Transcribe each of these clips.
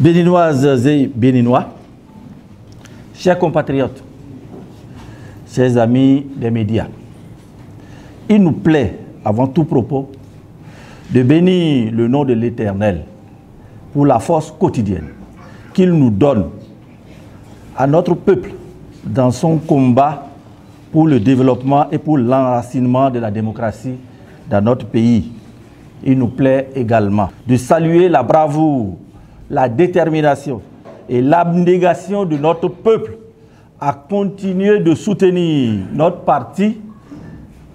Béninoises et Béninois, chers compatriotes, chers amis des médias, il nous plaît, avant tout propos, de bénir le nom de l'Éternel pour la force quotidienne qu'il nous donne à notre peuple dans son combat pour le développement et pour l'enracinement de la démocratie dans notre pays. Il nous plaît également de saluer la bravoure, la détermination et l'abnégation de notre peuple à continuer de soutenir notre parti,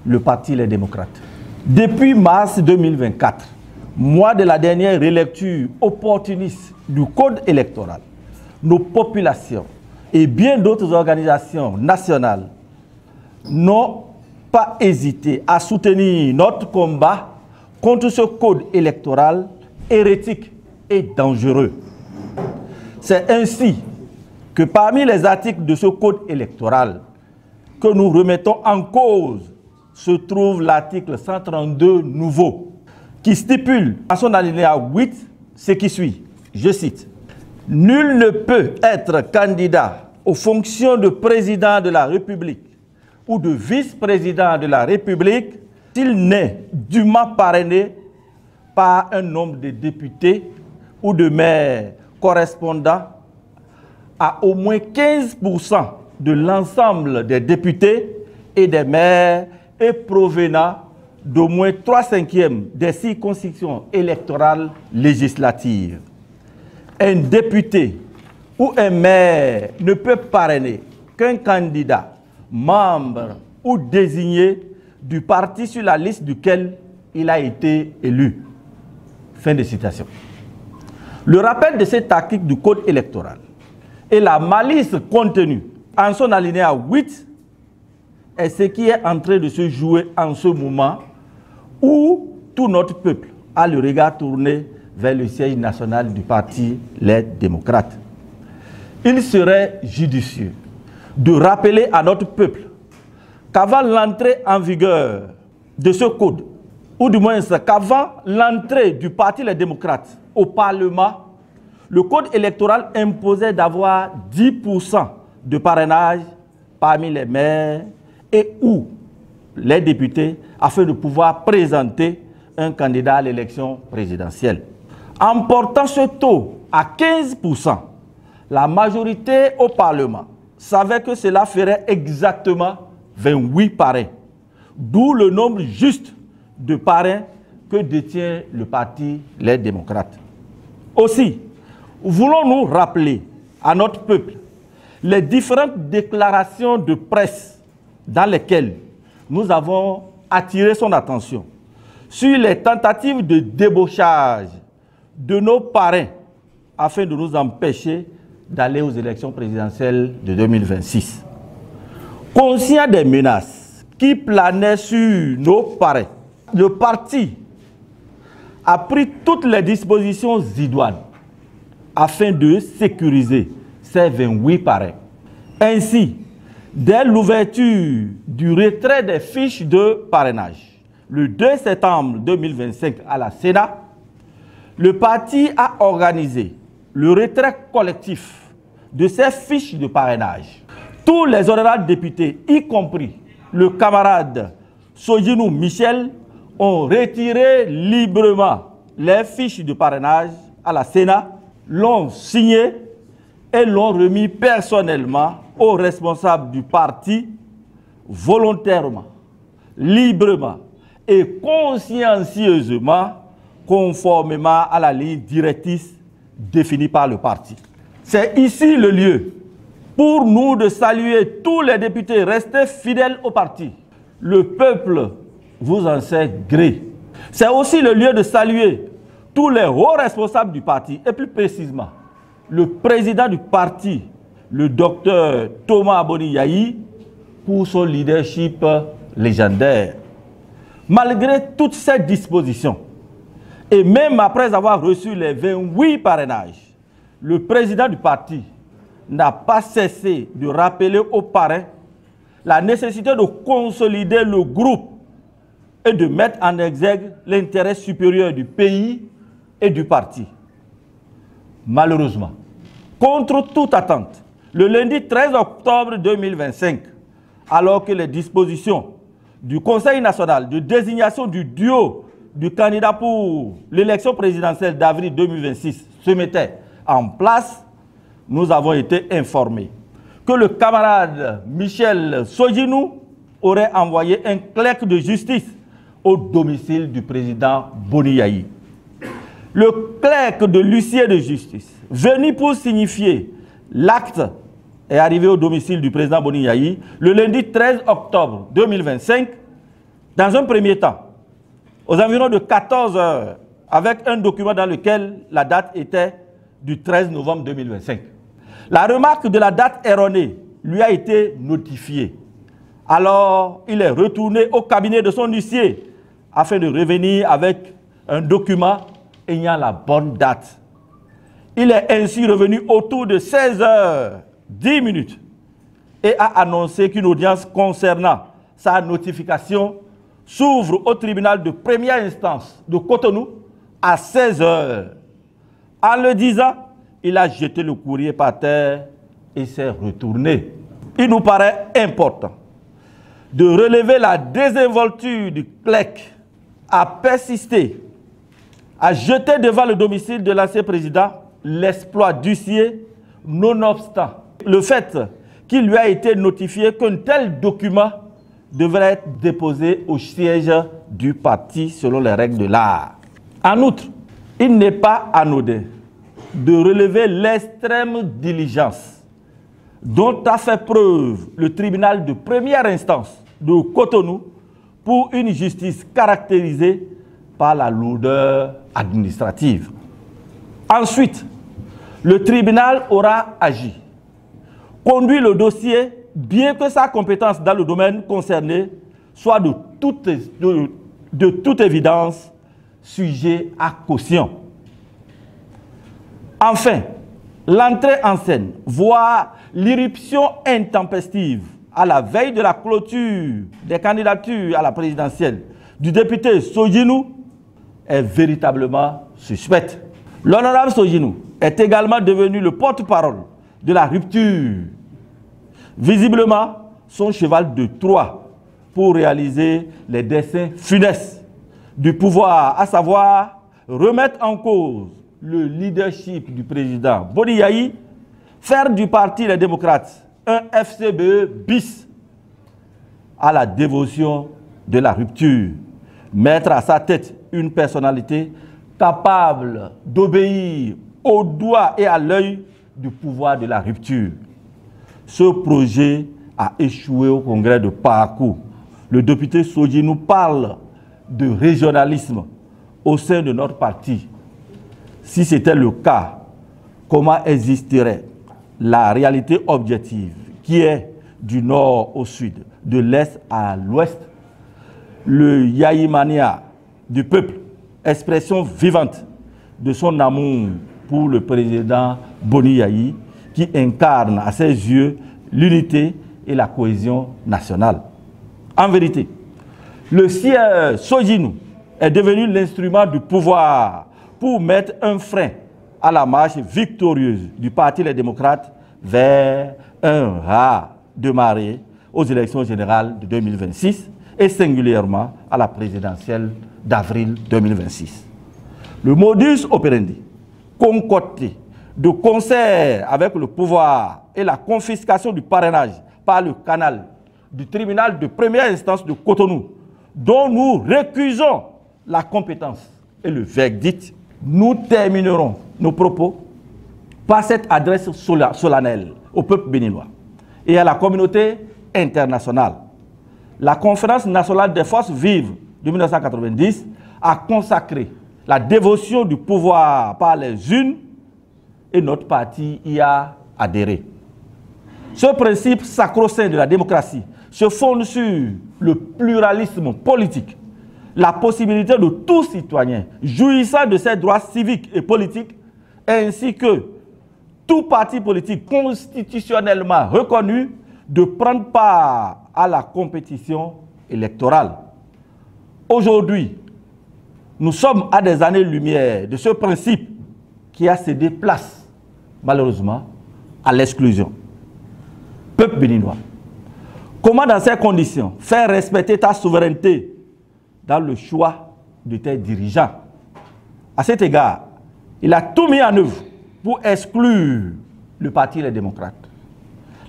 le Parti Les Démocrates. Depuis mars 2024, mois de la dernière relecture opportuniste du Code électoral, nos populations et bien d'autres organisations nationales n'ont pas hésité à soutenir notre combat contre ce code électoral hérétique et dangereux. C'est ainsi que parmi les articles de ce code électoral que nous remettons en cause se trouve l'article 132 nouveau qui stipule à son alinéa 8 ce qui suit, je cite: « Nul ne peut être candidat aux fonctions de président de la République ou de vice-président de la République s'il n'est dûment parrainé par un nombre de députés ou de maires correspondant à au moins 15% de l'ensemble des députés et des maires et provenant d'au moins 3/5 des circonscriptions électorales législatives. Un député ou un maire ne peut parrainer qu'un candidat, membre ou désigné du parti sur la liste duquel il a été élu. » Fin de citation. Le rappel de cet article du Code électoral et la malice contenue en son alinéa 8 est ce qui est en train de se jouer en ce moment où tout notre peuple a le regard tourné vers le siège national du Parti Les Démocrates. Il serait judicieux de rappeler à notre peuple qu'avant l'entrée en vigueur de ce code, ou du moins qu'avant l'entrée du Parti Les Démocrates au Parlement, le code électoral imposait d'avoir 10% de parrainage parmi les maires et ou les députés afin de pouvoir présenter un candidat à l'élection présidentielle. En portant ce taux à 15%, la majorité au Parlement savait que cela ferait exactement 28 parrains, d'où le nombre juste de parrains que détient le Parti Les Démocrates. Aussi, voulons-nous rappeler à notre peuple les différentes déclarations de presse dans lesquelles nous avons attiré son attention sur les tentatives de débauchage de nos parrains afin de nous empêcher d'aller aux élections présidentielles de 2026. Conscient des menaces qui planaient sur nos parrains, le parti a pris toutes les dispositions idoines afin de sécuriser ces 28 parrains. Ainsi, dès l'ouverture du retrait des fiches de parrainage, le 2 septembre 2025 à la Sénat, le parti a organisé le retrait collectif de ces fiches de parrainage. Tous les honorables députés, y compris le camarade Sojinou Michel, ont retiré librement les fiches de parrainage à la Sénat, l'ont signé et l'ont remis personnellement aux responsables du parti volontairement, librement et consciencieusement, conformément à la ligne directrice définie par le parti. C'est ici le lieu pour nous de saluer tous les députés restés fidèles au parti. Le peuple vous en sait gré. C'est aussi le lieu de saluer tous les hauts responsables du parti, et plus précisément, le président du parti, le docteur Thomas Aboni Yahi, pour son leadership légendaire. Malgré toutes ces dispositions, et même après avoir reçu les 28 parrainages, le président du parti n'a pas cessé de rappeler aux parrains la nécessité de consolider le groupe et de mettre en exergue l'intérêt supérieur du pays et du parti. Malheureusement, contre toute attente, le lundi 13 octobre 2025, alors que les dispositions du Conseil national de désignation du duo du candidat pour l'élection présidentielle d'avril 2026 se mettaient en place, nous avons été informés que le camarade Michel Sodjinou aurait envoyé un clerc de justice au domicile du président Boni Yayi. Le clerc de l'huissier de justice, venu pour signifier l'acte, est arrivé au domicile du président Boni Yayi le lundi 13 octobre 2025, dans un premier temps, aux environs de 14 heures, avec un document dans lequel la date était du 13 novembre 2025. La remarque de la date erronée lui a été notifiée. Alors, il est retourné au cabinet de son huissier afin de revenir avec un document ayant la bonne date. Il est ainsi revenu autour de 16h10 et a annoncé qu'une audience concernant sa notification s'ouvre au tribunal de première instance de Cotonou à 16h. En le disant, il a jeté le courrier par terre et s'est retourné. Il nous paraît important de relever la désinvolture du clerc à persister, à jeter devant le domicile de l'ancien président l'exploit d'huissier, nonobstant le fait qu'il lui a été notifié qu'un tel document devrait être déposé au siège du parti selon les règles de l'art. En outre, il n'est pas anodin de relever l'extrême diligence dont a fait preuve le tribunal de première instance de Cotonou pour une justice caractérisée par la lourdeur administrative. Ensuite, le tribunal aura agi, conduit le dossier, bien que sa compétence dans le domaine concerné soit de toute évidence sujet à caution. Enfin, l'entrée en scène, voire l'irruption intempestive à la veille de la clôture des candidatures à la présidentielle du député Sodjinou est véritablement suspecte. L'honorable Sodjinou est également devenu le porte-parole de la rupture. Visiblement, son cheval de Troie pour réaliser les desseins funestes du pouvoir, à savoir remettre en cause le leadership du président Boni Yayi, faire du parti Les Démocrates un FCBE bis à la dévotion de la rupture, mettre à sa tête une personnalité capable d'obéir au doigt et à l'œil du pouvoir de la rupture. Ce projet a échoué au congrès de Parakou. Le député Sodjinou parle de régionalisme au sein de notre parti. Si c'était le cas, comment existerait la réalité objective qui est du nord au sud, de l'est à l'ouest? Le Yayimania du peuple, expression vivante de son amour pour le président Boni Yayi, qui incarne à ses yeux l'unité et la cohésion nationale. En vérité, le sieur Sodjinou est devenu l'instrument du pouvoir pour mettre un frein à la marche victorieuse du Parti Les Démocrates vers un raz de marée aux élections générales de 2026 et singulièrement à la présidentielle d'avril 2026. Le modus operandi, concocté de concert avec le pouvoir et la confiscation du parrainage par le canal du tribunal de première instance de Cotonou, dont nous récusons la compétence et le verdict, nous terminerons nos propos par cette adresse solennelle au peuple béninois et à la communauté internationale. La Conférence nationale des forces vives de 1990 a consacré la dévotion du pouvoir par les unes et notre parti y a adhéré. Ce principe sacro-saint de la démocratie se fonde sur le pluralisme politique, la possibilité de tout citoyen jouissant de ses droits civiques et politiques, ainsi que tout parti politique constitutionnellement reconnu de prendre part à la compétition électorale. Aujourd'hui, nous sommes à des années-lumière de ce principe qui a cédé place malheureusement, à l'exclusion. Peuple béninois, comment dans ces conditions faire respecter ta souveraineté dans le choix de tes dirigeants? À cet égard, il a tout mis en œuvre pour exclure le Parti Les Démocrates.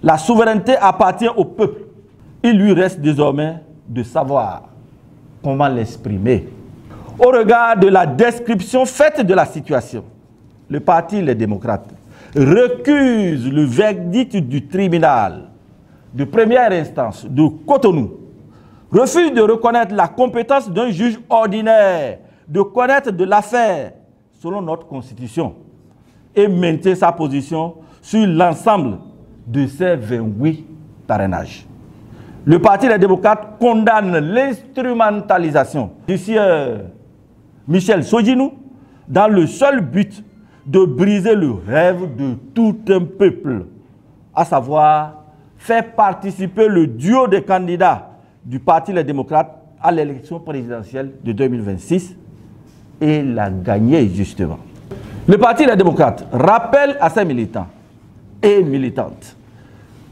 La souveraineté appartient au peuple. Il lui reste désormais de savoir comment l'exprimer. Au regard de la description faite de la situation, le Parti Les Démocrates recuse le verdict du tribunal de première instance de Cotonou, refuse de reconnaître la compétence d'un juge ordinaire de connaître de l'affaire selon notre constitution et maintient sa position sur l'ensemble de ces 28 parrainages. Le Parti Les Démocrates condamne l'instrumentalisation du sieur Michel Sodjinou dans le seul but de briser le rêve de tout un peuple, à savoir faire participer le duo des candidats du Parti Les Démocrates à l'élection présidentielle de 2026 et la gagner justement. Le Parti Les Démocrates rappelle à ses militants et militantes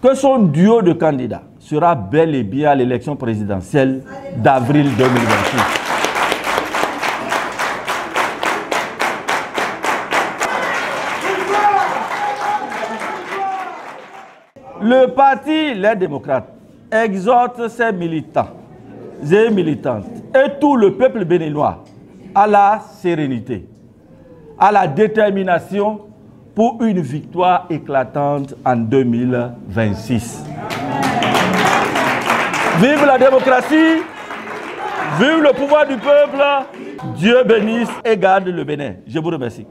que son duo de candidats sera bel et bien à l'élection présidentielle d'avril 2026. Le Parti Les Démocrates exhorte ses militants et militantes et tout le peuple béninois à la sérénité, à la détermination pour une victoire éclatante en 2026. Vive la démocratie, vive le pouvoir du peuple, Dieu bénisse et garde le Bénin. Je vous remercie.